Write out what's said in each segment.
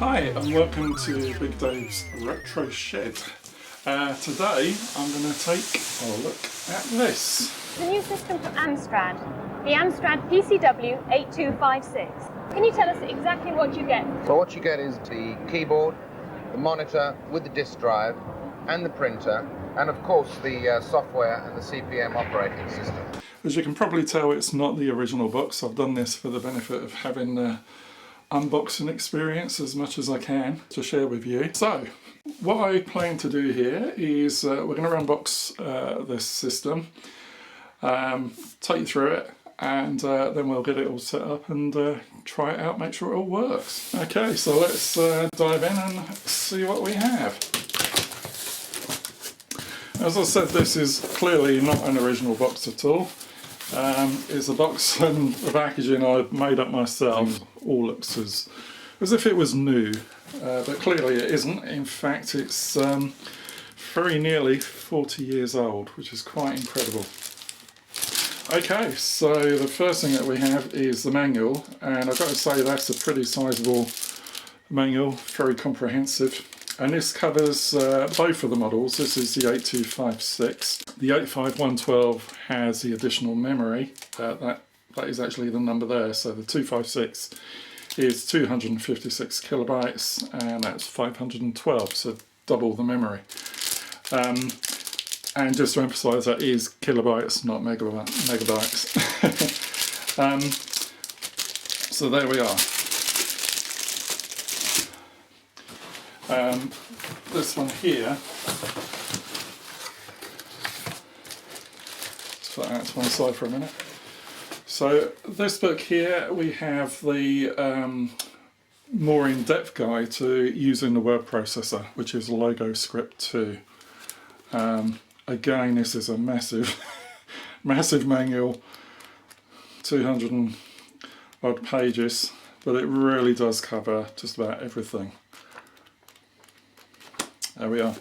Hi and welcome to Big Dave's Retro Shed. Today I'm going to take a look at this. The new system from Amstrad, the Amstrad PCW 8256. Can you tell us exactly what you get? So what you get is the keyboard, the monitor with the disk drive and the printer, and of course the software and the CPM operating system. As you can probably tell, it's not the original box. I've done this for the benefit of having the unboxing experience as much as I can to share with you. So what I plan to do here is we're going to unbox this system, take you through it, and then we'll get it all set up and try it out, make sure it all works. Okay, so let's dive in and see what we have. As I said, this is clearly not an original box at all. It's a box and the packaging I've made up myself. All looks as if it was new, but clearly it isn't. In fact, it's very nearly 40 years old, which is quite incredible. Okay, so the first thing that we have is the manual, and I've got to say that's a pretty sizable manual, very comprehensive. And this covers both of the models. This is the 8256. The 85112 has the additional memory. That is actually the number there. So the 256 is 256 kilobytes, and that's 512, so double the memory. And just to emphasise, that is kilobytes, not megabytes. So there we are. This one here, let's put that to one side for a minute. So this book here, we have the more in-depth guide to using the Wordprocessor, which is Locoscript 2. Again, this is a massive, massive manual, 200 and odd pages, but it really does cover just about everything. There we are.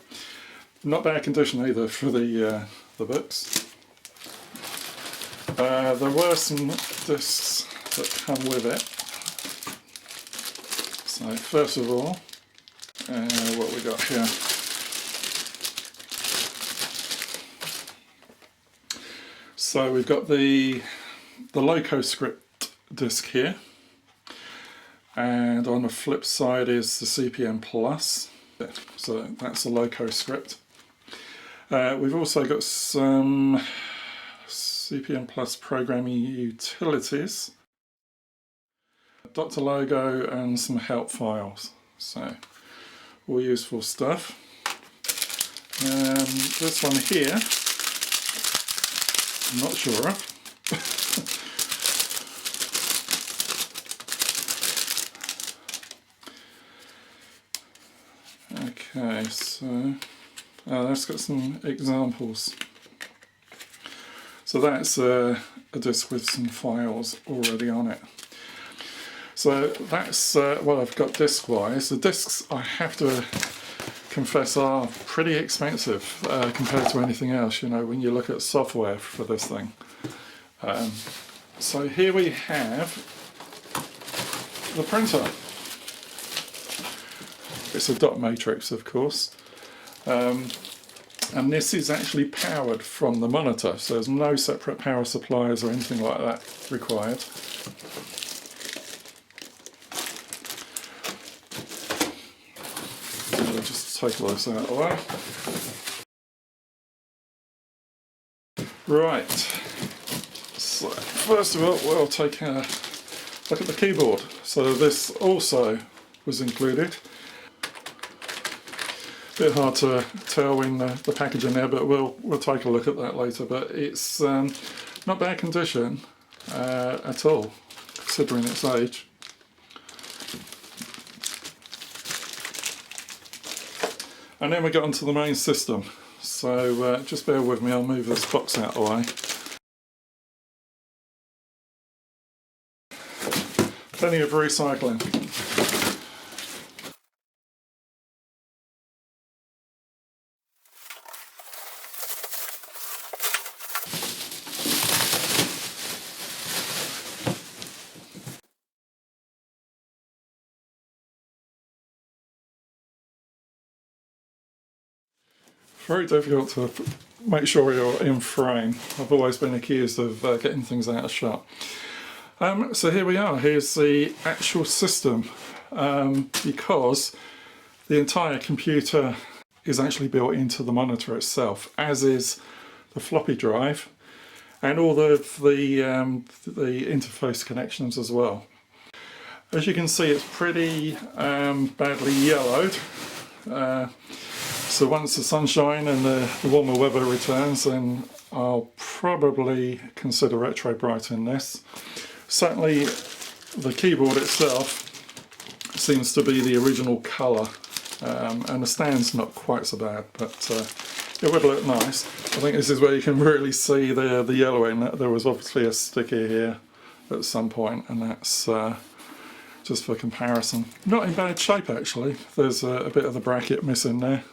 Not bad condition either for the books. There were some discs that come with it. So first of all, what we got here. So we've got the Locoscript disc here, and on the flip side is the CPM Plus. So that's the Locoscript. We've also got some CPM Plus programming utilities, Dr. Logo, and some help files. So all useful stuff. This one here, I'm not sure of. Okay, so that's got some examples. So that's a disc with some files already on it. So that's what I've got disc-wise. The discs, I have to confess, are pretty expensive compared to anything else, you know, when you look at software for this thing. So here we have the printer. It's a dot matrix, of course, and this is actually powered from the monitor, so there's no separate power supplies or anything like that required. So we'll just take all this out of the way. Right, so first of all we'll take a look at the keyboard. So this also was included. Bit hard to tell in the packaging there, but we'll take a look at that later. But it's not bad condition at all, considering its age. And then we get onto the main system. So just bear with me, I'll move this box out of the way. Plenty of recycling. very difficult to make sure you're in frame. I've always been accused of getting things out of shot. So here we are, here's the actual system, because the entire computer is actually built into the monitor itself, as is the floppy drive and all the interface connections as well. As you can see, it's pretty badly yellowed. So once the sunshine and the warmer weather returns, then I'll probably consider retrobriting this. Certainly the keyboard itself seems to be the original colour, and the stand's not quite so bad, but it would look nice. I think this is where you can really see the yellowing. There was obviously a sticker here at some point, and that's just for comparison. Not in bad shape actually. There's a bit of the bracket missing there.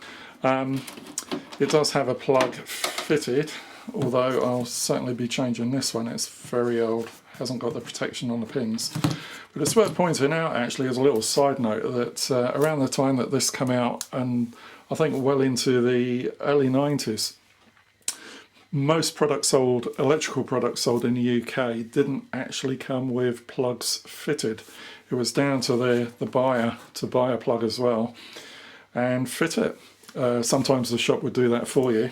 It does have a plug fitted, although I'll certainly be changing this one. It's very old, hasn't got the protection on the pins. But it's worth pointing out actually as a little side note that around the time that this came out, and I think well into the early 90s, most products sold, electrical products sold in the UK, didn't actually come with plugs fitted. It was down to the buyer to buy a plug as well and fit it. Sometimes the shop would do that for you,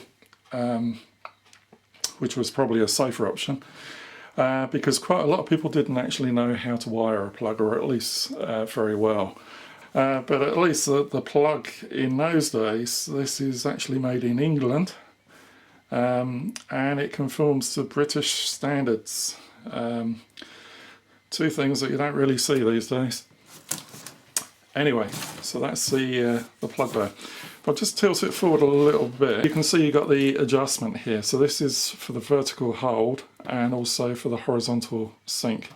which was probably a safer option, because quite a lot of people didn't actually know how to wire a plug, or at least very well. But at least the plug in those days, this is actually made in England, and it conforms to British standards. Two things that you don't really see these days. Anyway, so that's the plug there. If I just tilt it forward a little bit, you can see you got the adjustment here. So this is for the vertical hold and also for the horizontal sync.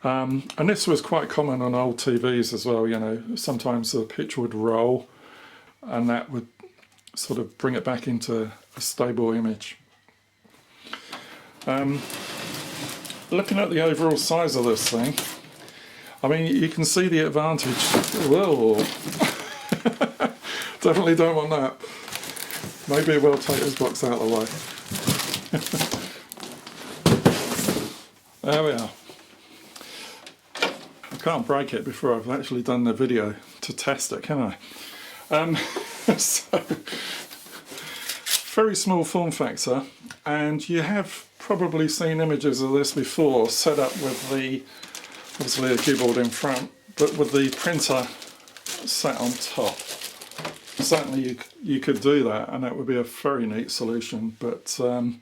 And this was quite common on old TVs as well. You know, sometimes the picture would roll and that would sort of bring it back into a stable image. Looking at the overall size of this thing, I mean, you can see the advantage. Whoa. Definitely don't want that. Maybe we'll take this box out of the way. There we are. I can't break it before I've actually done the video to test it, can I? So, very small form factor, and you have probably seen images of this before, set up with obviously the keyboard in front, but with the printer sat on top. Certainly you could do that, and that would be a very neat solution, but I'm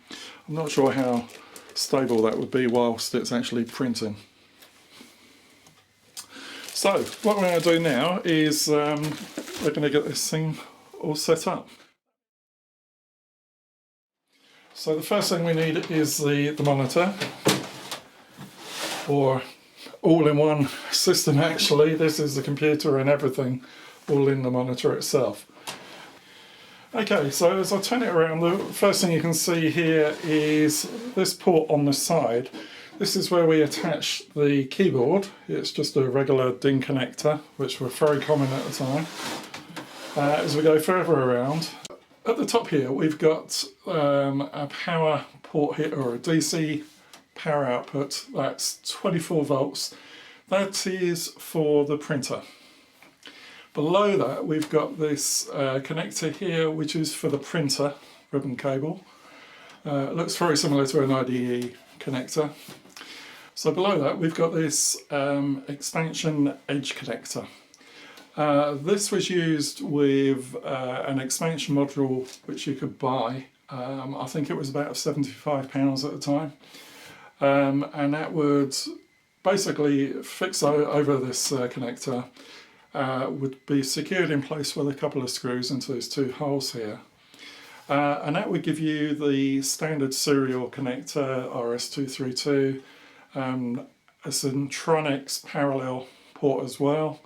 not sure how stable that would be whilst it's actually printing. So what we're going to do now is we're going to get this thing all set up. So the first thing we need is the monitor, or all-in-one system actually. This is the computer and everything all in the monitor itself. Okay, so as I turn it around, the first thing you can see here is this port on the side. This is where we attach the keyboard. It's just a regular DIN connector, which were very common at the time. As we go further around, at the top here we've got a power port here, or a DC power output. That's 24 volts. That is for the printer. Below that we've got this connector here, which is for the printer ribbon cable. It looks very similar to an IDE connector. So below that we've got this expansion edge connector. This was used with an expansion module which you could buy. I think it was about £75 at the time. And that would basically fix over this connector, would be secured in place with a couple of screws into these two holes here. And that would give you the standard serial connector RS232, a Centronics parallel port as well.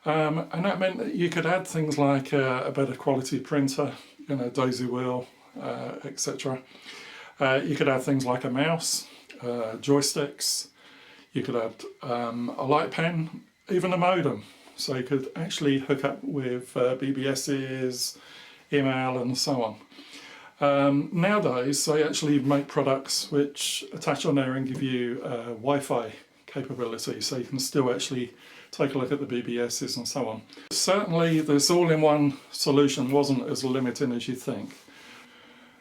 And that meant that you could add things like a better quality printer, you know, daisy wheel, etc. You could add things like a mouse, joysticks, you could add a light pen, even a modem. So you could actually hook up with BBS's, email and so on. Nowadays they actually make products which attach on there and give you Wi-Fi capability, so you can still actually take a look at the BBSs and so on. Certainly this all-in-one solution wasn't as limiting as you think.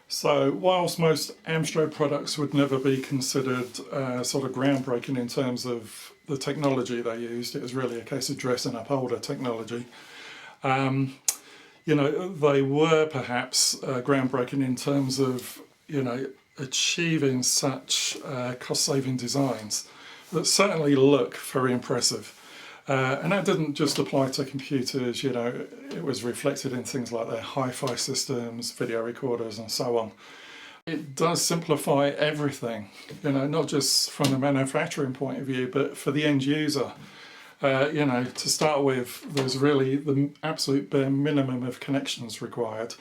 So whilst most Amstrad products would never be considered sort of groundbreaking in terms of the technology they used, it was really a case of dressing up older technology. You know, they were perhaps groundbreaking in terms of, you know, achieving such cost-saving designs that certainly look very impressive. And that didn't just apply to computers, you know, it was reflected in things like their hi-fi systems, video recorders and so on. It does simplify everything, you know, not just from the manufacturing point of view, but for the end user. You know, to start with, there's really the absolute bare minimum of connections required.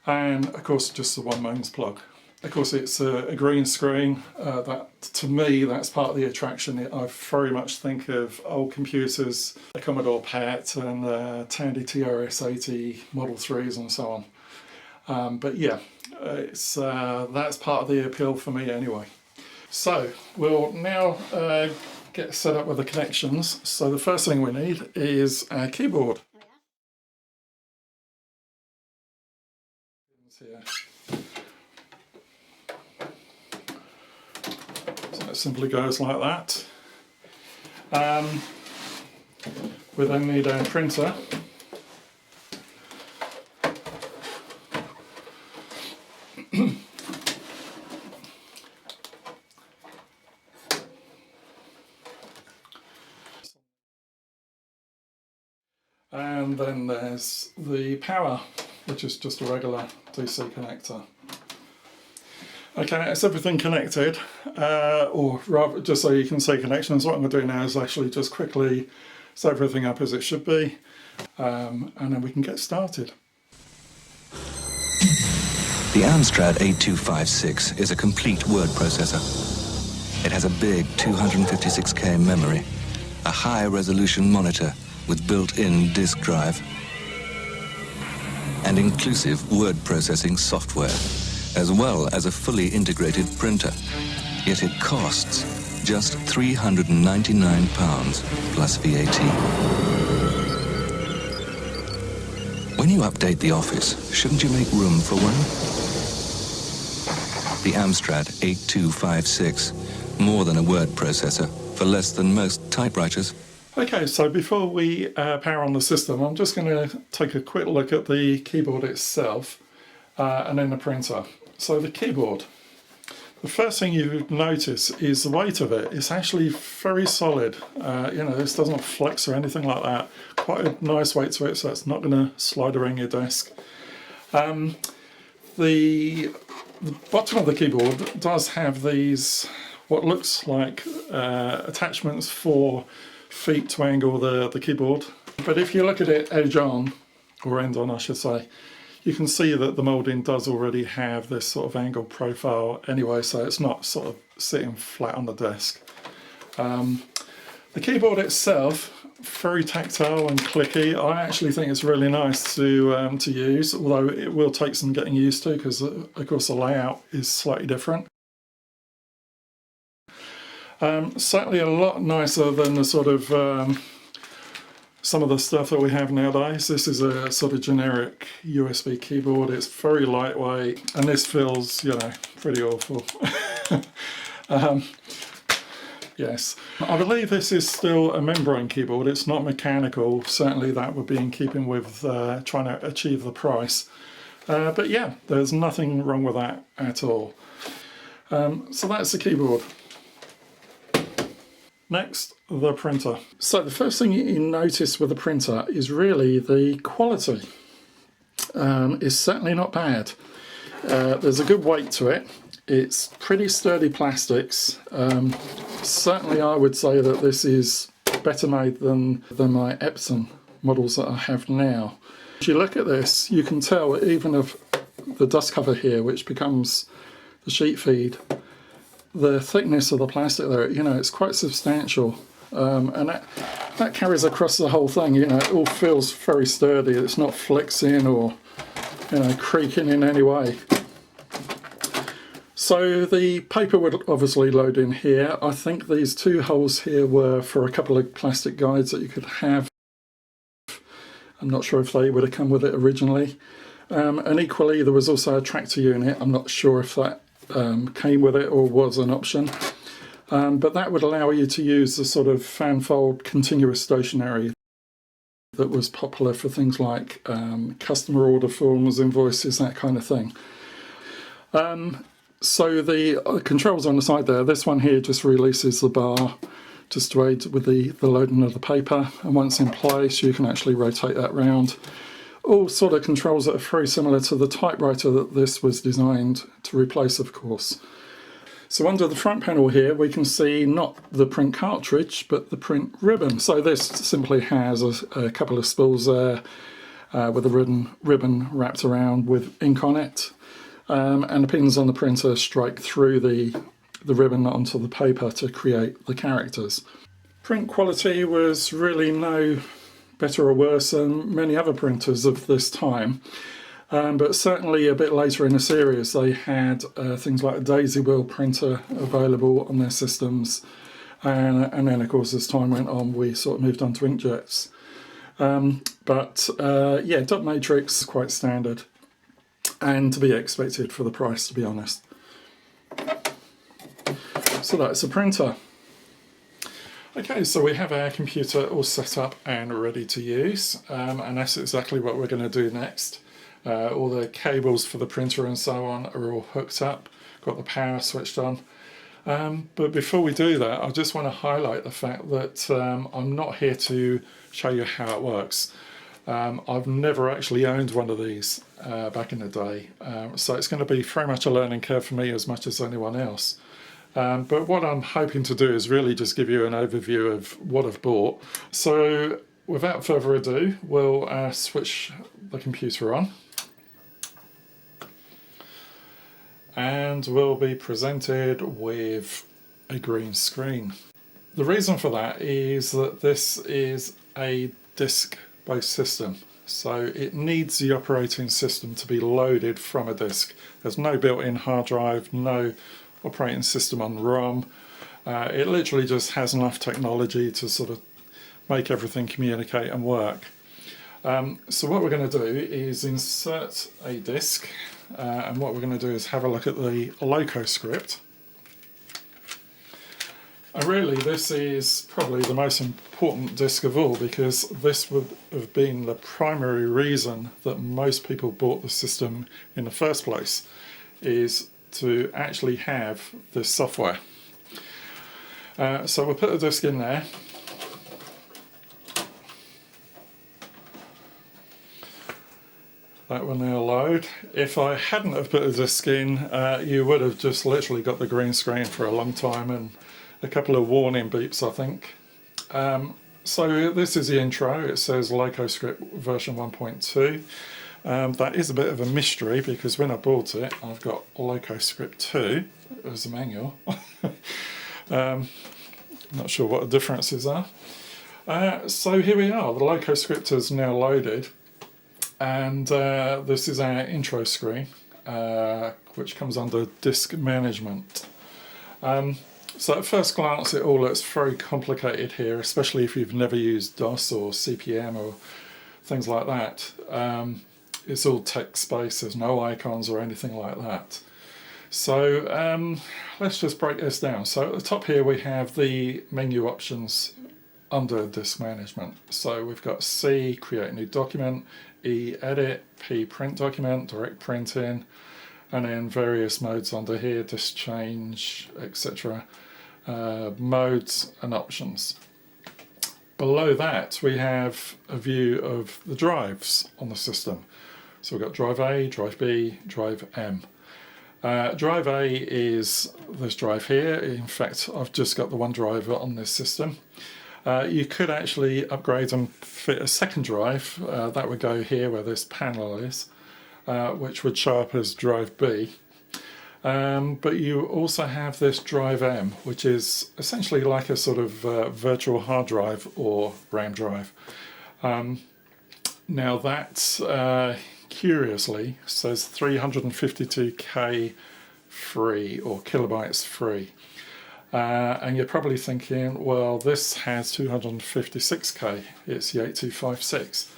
And of course, just the one mains plug. Of course, it's a green screen. That, to me, that's part of the attraction. I very much think of old computers, the Commodore PET and Tandy TRS-80 Model 3s and so on. But yeah, that's part of the appeal for me anyway. So we'll now get set up with the connections. So the first thing we need is a keyboard. Here. It simply goes like that. We then need a printer. And then there's the power, which is just a regular DC connector. Okay, that's everything connected, or rather, just so you can see connections, what I'm going to do now is actually just quickly set everything up as it should be, and then we can get started. The Amstrad 8256 is a complete word processor. It has a big 256K memory, a high-resolution monitor with built-in disk drive, and inclusive word processing software, as well as a fully integrated printer. Yet it costs just £399 plus VAT. When you update the office, shouldn't you make room for one? The Amstrad 8256, more than a word processor, for less than most typewriters. Okay, so before we power on the system, I'm just going to take a quick look at the keyboard itself and then the printer. So the keyboard, the first thing you notice is the weight of it. It's actually very solid. You know, this doesn't flex or anything like that. Quite a nice weight to it, so it's not going to slide around your desk. The bottom of the keyboard does have these, what looks like attachments for feet to angle the keyboard. But if you look at it edge on, or end on I should say, you can see that the moulding does already have this sort of angled profile anyway, so it's not sort of sitting flat on the desk. The keyboard itself, very tactile and clicky. I actually think it's really nice to use, although it will take some getting used to because of course the layout is slightly different. Certainly a lot nicer than the sort of some of the stuff that we have nowadays. This is a sort of generic USB keyboard. It's very lightweight, and this feels, you know, pretty awful. Yes, I believe this is still a membrane keyboard. It's not mechanical. Certainly that would be in keeping with trying to achieve the price. But yeah, there's nothing wrong with that at all. So that's the keyboard. Next, the printer. So the first thing you notice with the printer is really the quality. It's certainly not bad. There's a good weight to it. It's pretty sturdy plastics. Certainly I would say that this is better made than my Epson models that I have now. If you look at this, you can tell even of the dust cover here, which becomes the sheet feed, the thickness of the plastic there, you know, it's quite substantial, and that carries across the whole thing. You know, it all feels very sturdy. It's not flexing or creaking in any way. So the paper would obviously load in here. I think these two holes here were for a couple of plastic guides that you could have. I'm not sure if they would have come with it originally. And equally there was also a tractor unit. I'm not sure if that came with it or was an option. But that would allow you to use the sort of fanfold continuous stationery that was popular for things like customer order forms, invoices, that kind of thing. So the controls on the side there, this one here just releases the bar just to aid with the loading of the paper, and once in place you can actually rotate that round. All sort of controls that are very similar to the typewriter that this was designed to replace, of course. So under the front panel here we can see not the print cartridge but the print ribbon. So this simply has a couple of spools there with a ribbon wrapped around with ink on it, and the pins on the printer strike through the ribbon onto the paper to create the characters. Print quality was really no better or worse than many other printers of this time. But certainly a bit later in the series they had things like a daisy wheel printer available on their systems, and then of course as time went on we sort of moved on to inkjets. Yeah, dot matrix quite standard and to be expected for the price, to be honest. So that's a printer. Okay, so we have our computer all set up and ready to use, and that's exactly what we're going to do next. All the cables for the printer and so on are all hooked up, got the power switched on. But before we do that, I just want to highlight the fact that I'm not here to show you how it works. I've never actually owned one of these back in the day, so it's going to be very much a learning curve for me as much as anyone else. But what I'm hoping to do is really just give you an overview of what I've bought. So without further ado, we'll switch the computer on. And we'll be presented with a green screen. The reason for that is that this is a disk-based system, so it needs the operating system to be loaded from a disk. There's no built-in hard drive, no operating system on ROM. It literally just has enough technology to sort of make everything communicate and work. So what we're going to do is insert a disk, and what we're going to do is have a look at the Locoscript. And really this is probably the most important disk of all, because this would have been the primary reason that most people bought the system in the first place, is to actually have this software. So we'll put the disk in there. That will now load. If I hadn't have put the disk in, you would have just literally got the green screen for a long time and a couple of warning beeps, I think. So this is the intro. It says Locoscript version 1.2. That is a bit of a mystery because when I bought it, I've got Locoscript 2 as a manual. Not sure what the differences are. So here we are. The Locoscript is now loaded. And this is our intro screen, which comes under disk management. So at first glance it all looks very complicated here, especially if you've never used DOS or CP/M or things like that. It's all text-based, there's no icons or anything like that. So let's just break this down. So at the top here we have the menu options under disk management. So we've got C, create new document, E, edit, P, print document, direct printing, and then various modes under here, disk change, etc. Modes and options. Below that we have a view of the drives on the system. So we've got drive A, drive B, drive M. Drive A is this drive here. In fact, I've just got the one drive on this system. You could actually upgrade and fit a second drive. That would go here where this panel is, which would show up as drive B. But you also have this drive M, which is essentially like a sort of virtual hard drive or RAM drive. Now that curiously says 352k free, or kilobytes free. And you're probably thinking, well, this has 256k, it's the 8256.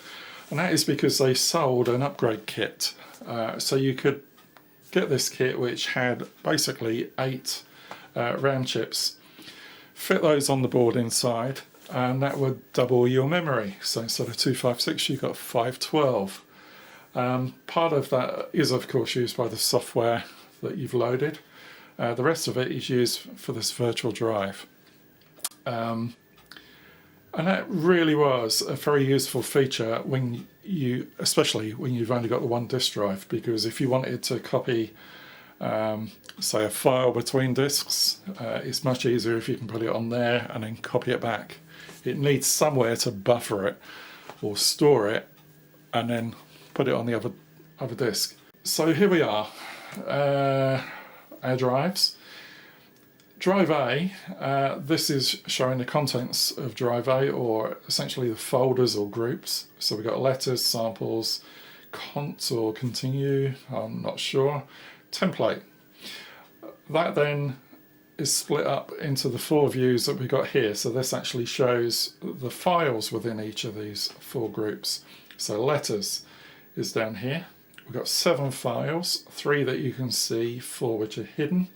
And that is because they sold an upgrade kit. So you could get this kit which had basically 8 RAM chips, fit those on the board inside, and that would double your memory. So instead of 256, you got 512. Part of that is of course used by the software that you've loaded. The rest of it is used for this virtual drive. And that really was a very useful feature when you, especially when you've only got the one disk drive, because if you wanted to copy, say, a file between disks, it's much easier if you can put it on there and then copy it back. It needs somewhere to buffer it or store it and then put it on the other disk. So here we are, our drives. Drive A, this is showing the contents of Drive A, or essentially the folders or groups. So we've got letters, samples, cont or continue, I'm not sure, template. That then is split up into the 4 views that we've got here. So this actually shows the files within each of these 4 groups. So letters is down here. We've got 7 files, 3 that you can see, 4 which are hidden.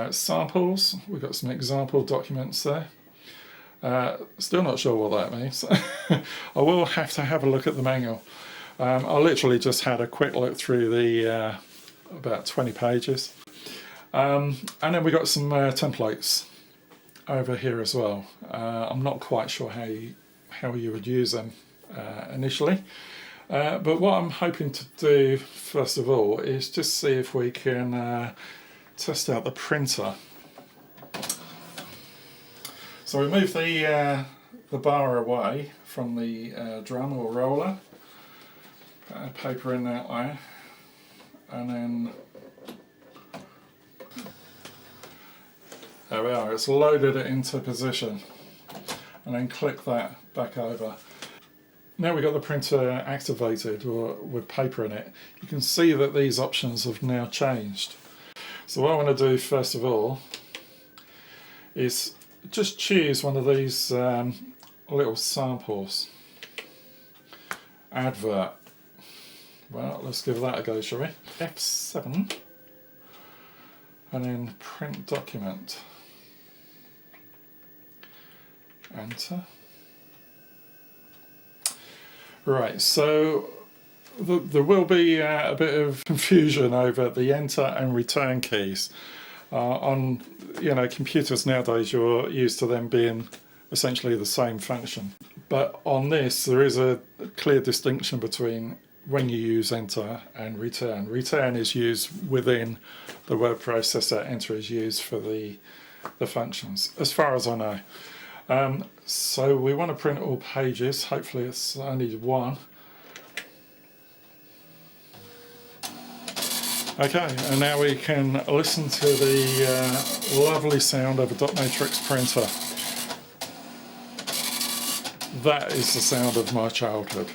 Samples, we've got some example documents there. Still not sure what that means. I will have to have a look at the manual. I literally just had a quick look through the about 20 pages. And then we got some templates over here as well. I'm not quite sure how you would use them initially. But what I'm hoping to do first of all is just see if we can test out the printer. So we move the bar away from the drum or roller, put our paper in that way, and then there we are, it's loaded it into position, and then click that back over. Now we've got the printer activated or with paper in it, you can see that these options have now changed. So what I want to do first of all is just choose one of these little samples. Advert. Well, let's give that a go, shall we? F7 and then print document. Enter. Right, so there will be a bit of confusion over the enter and return keys. On computers nowadays, you're used to them being essentially the same function. But on this, there is a clear distinction between when you use enter and return. Return is used within the word processor, enter is used for the functions, as far as I know. So we want to print all pages, hopefully it's only one. Okay, and now we can listen to the lovely sound of a dot matrix printer. That is the sound of my childhood.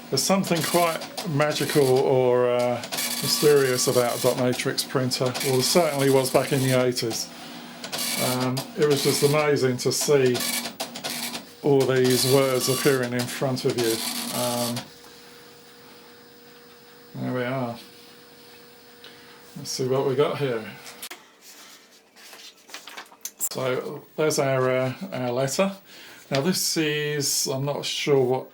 There's something quite magical or mysterious about a dot matrix printer. Well, there certainly was back in the 80s. It was just amazing to see all these words appearing in front of you. There we are. Let's see what we got here. So there's our letter. Now this is, I'm not sure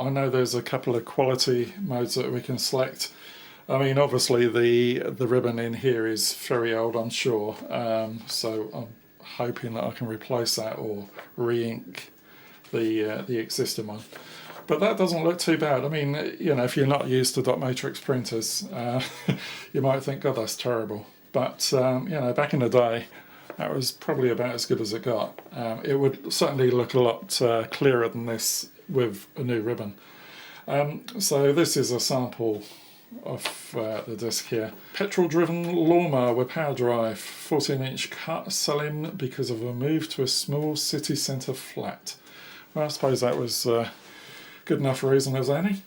I know there's a couple of quality modes that we can select. I mean, obviously the ribbon in here is very old, I'm sure. So I'm hoping that I can replace that or re-ink the existing one. But that doesn't look too bad. I mean, if you're not used to dot matrix printers, you might think, God, that's terrible. But, back in the day, that was probably about as good as it got. It would certainly look a lot clearer than this with a new ribbon. So this is a sample of the disc here. Petrol-driven lawnmower with power drive, 14-inch cut, selling because of a move to a small city centre flat. Well, I suppose that was good enough reason as any.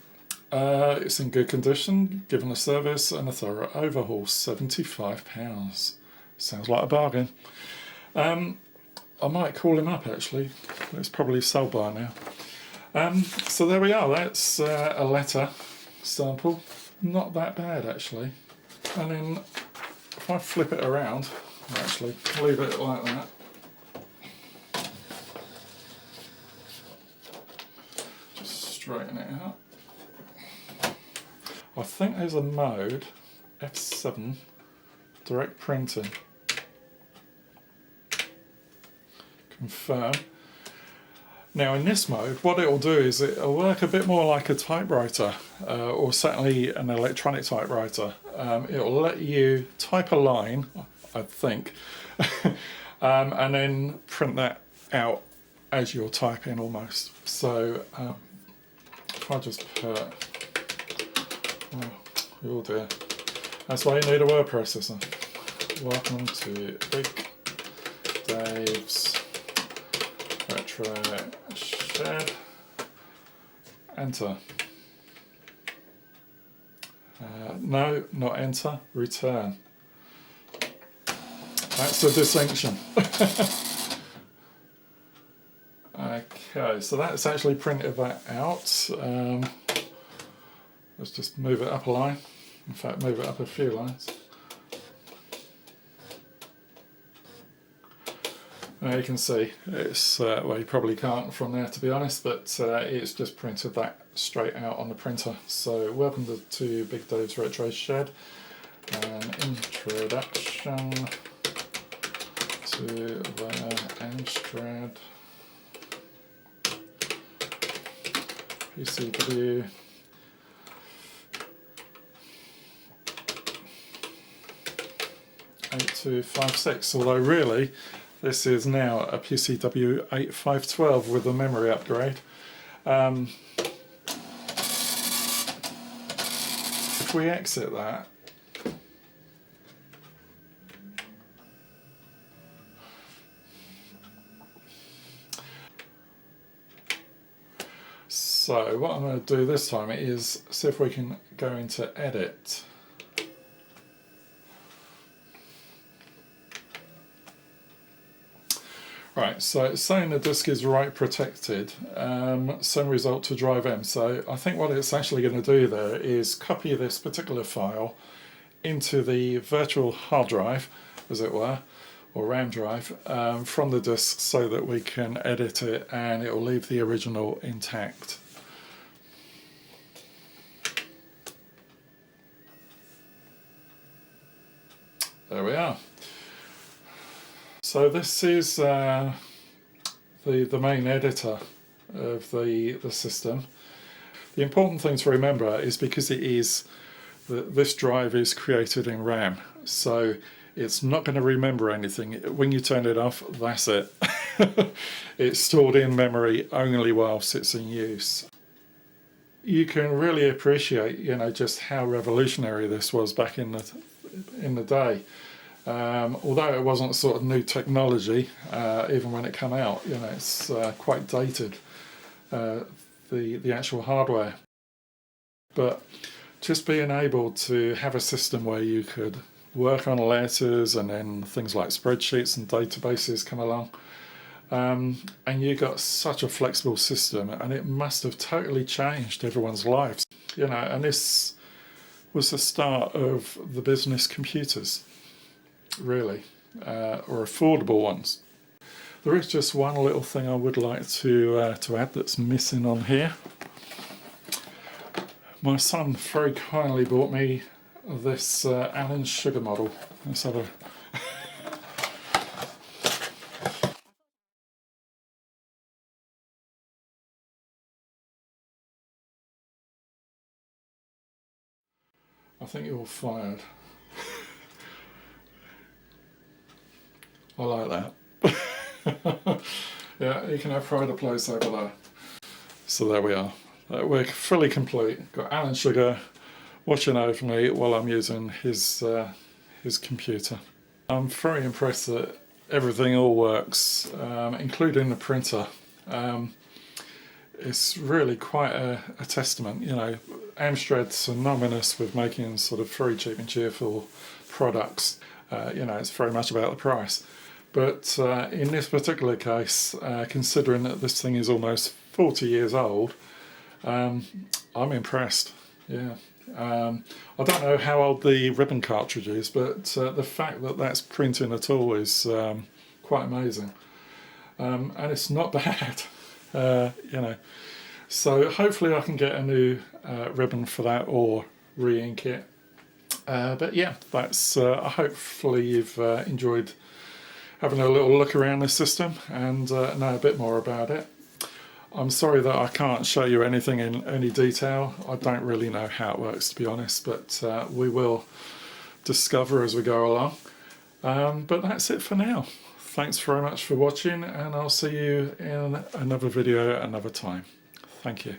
It's in good condition, given a service and a thorough overhaul, £75. Sounds like a bargain. I might call him up actually, it's probably sold by now. So there we are, that's a letter sample, not that bad actually. And then if I flip it around, actually leave it like that. Just straighten it out. I think there's a mode, F7, direct printing. Confirm. Now in this mode, what it'll do is it'll work a bit more like a typewriter, or certainly an electronic typewriter. It'll let you type a line, I think, and then print that out as you're typing almost. So if I just put, oh dear, that's why you need a word processor. Welcome to Big Dave's Retro Shed. Enter. No, not enter. Return. That's the distinction. Okay, so that's actually printed that out. Let's just move it up a line. In fact, move it up a few lines. Now you can see it's, well, you probably can't from there to be honest, but it's just printed that straight out on the printer. So welcome to Big Dave's Retro Shed, an introduction to the Amstrad PCW (8256). Although really this is now a PCW 8512 with a memory upgrade. If we exit that, so what I'm going to do this time is see if we can go into edit. Right, so it's saying the disk is write protected, send result to drive M. So I think what it's actually going to do there is copy this particular file into the virtual hard drive, as it were, or RAM drive, from the disk so that we can edit it and it will leave the original intact. There we are. So this is the main editor of the system. The important thing to remember is because it is this drive is created in RAM, so it's not going to remember anything. When you turn it off, that's it. It's stored in memory only whilst it's in use. You can really appreciate, you know, just how revolutionary this was back in the day. Although it wasn't sort of new technology, even when it came out, you know, it's quite dated, the actual hardware. But just being able to have a system where you could work on letters and then things like spreadsheets and databases come along, and you got such a flexible system, and it must have totally changed everyone's lives, you know. And this was the start of the business computers, really, or affordable ones. There is just one little thing I would like to add that's missing on here. My son very kindly bought me this Allen sugar model. Let's have a I think you're fired. I like that. Yeah, you can have pride of place over there. So there we are. We're fully complete. Got Allen Sugar watching over me while I'm using his computer. I'm very impressed that everything all works, including the printer. it's really quite a testament. You know, Amstrad's synonymous with making sort of very cheap and cheerful products. You know, it's very much about the price. But in this particular case, considering that this thing is almost 40 years old, I'm impressed. Yeah. I don't know how old the ribbon cartridge is, but the fact that that's printing at all is quite amazing. And it's not bad, you know. So hopefully I can get a new ribbon for that or re-ink it. But yeah, that's hopefully you've enjoyed having a little look around the system and know a bit more about it. I'm sorry that I can't show you anything in any detail. I don't really know how it works, to be honest, but we will discover as we go along. But that's it for now. Thanks very much for watching, and I'll see you in another video another time. Thank you.